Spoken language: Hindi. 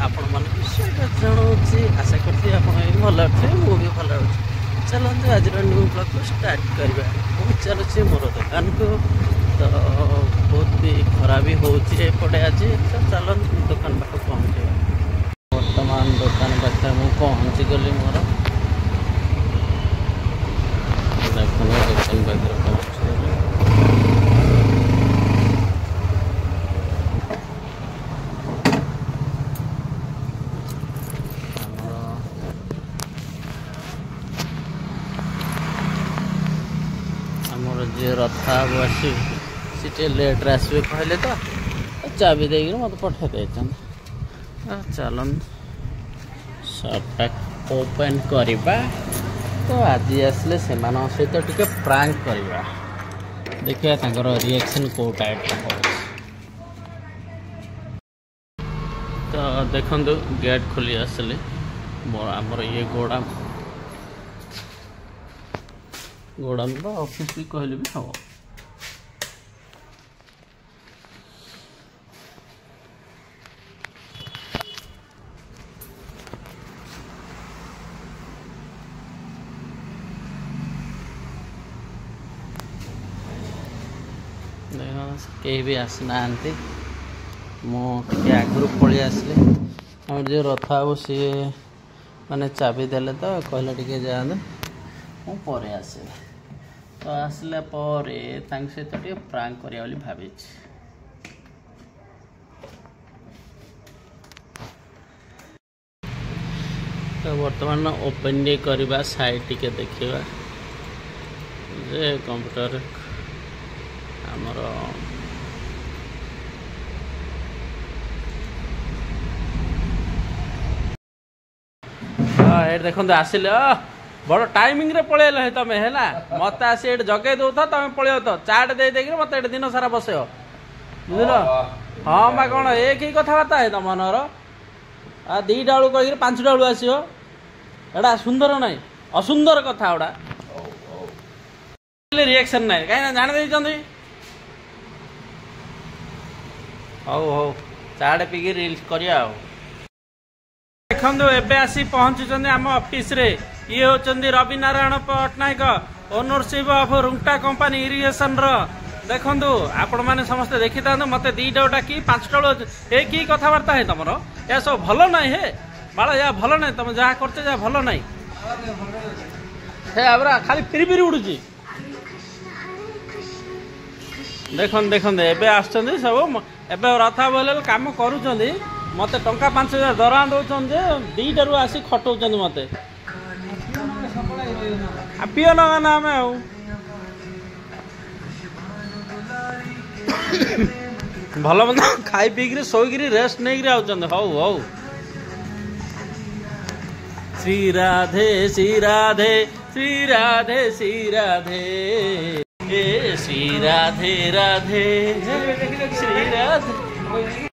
आपण मानक स्वागत जनाऊँगी। आशा करते आप भल अच्छे मुझे भल अच्छे। चलते आज न्यू ब्लॉग को स्टार्ट करवा। मुझे चलुचे मोर दुकान को तो बहुत भी खरा भी होपटे आज तो चलते दुकान पाख पहुँचे। बर्तमान दुकान पाखे मुझे पहुँची गली मोर देख दुकान पाखे पहुँची आमर जी रथा बसी सी लेट्रे आसवे कहले तो चाबी देकर मत पठे दे। चलन सबटा ओपन करवा तो आज आसले से सहित टिके प्रांक करवा देखिए तांकर रिएक्शन को टाइप हो। तो देखो गेट खोली आसले आमर ये गोडाम तो ऑफिस भी कहले भी हम कहीं भी आसना मुझे आगुरी पलि आसले आम जो रथा वो सी मैंने चाबी देले तो कहले टिके जाते मुझे आसे तो आसला सहित टे प्रांक करिया बोली भावी। तो बर्तमान ओपन डे करवा साइट टिके देखा जे कंप्यूटर आमर देखो आसिले बड़ टाइमिंग रे पळेल है तमे हैला मत आसी एट जगे दो था तमे पळेयो तो चाट दे देकर मत एट दिन सारा बसयो बुझलो। हां बा कोन एक ही कथा बाता है तमनर आ दी डाळू कहि 5 डाळू आसियो एडा सुंदर नै असुंदर कथा ओडा रिएक्शन नै काई ना जान देई चंदी हो चाट पी के रील्स करिया हो। देखो एबे आसी पहुंचुचंदी आम ऑफिस रे ये होचंदी Ravi Narayan Pattnaik ownership of Rungta company irrigation रो। देखो आपण माने समस्त देखि था मते 2 डाउटा की 5 डाउ एक ही कथबार्ता है तुमरो या सब भलो नहीं है बाला या भलो नहीं तुम जहाँ करते जा भलो नहीं हे आबरा खाली फिरी फिरी उड़ुची। देखन देखन एबे आछंदी सब एबे रथा बोले काम करूचंदी मते टंका 5000 दरमा दौरान जे 2टारू आसी खटौचंदी मते पियो ना आम भल मंद खाई पीक शोक रेस्ट नहीं हौ हौ। श्री राधे श्री राधे श्री राधे श्री राधे ए श्री राधे राधे श्री राधे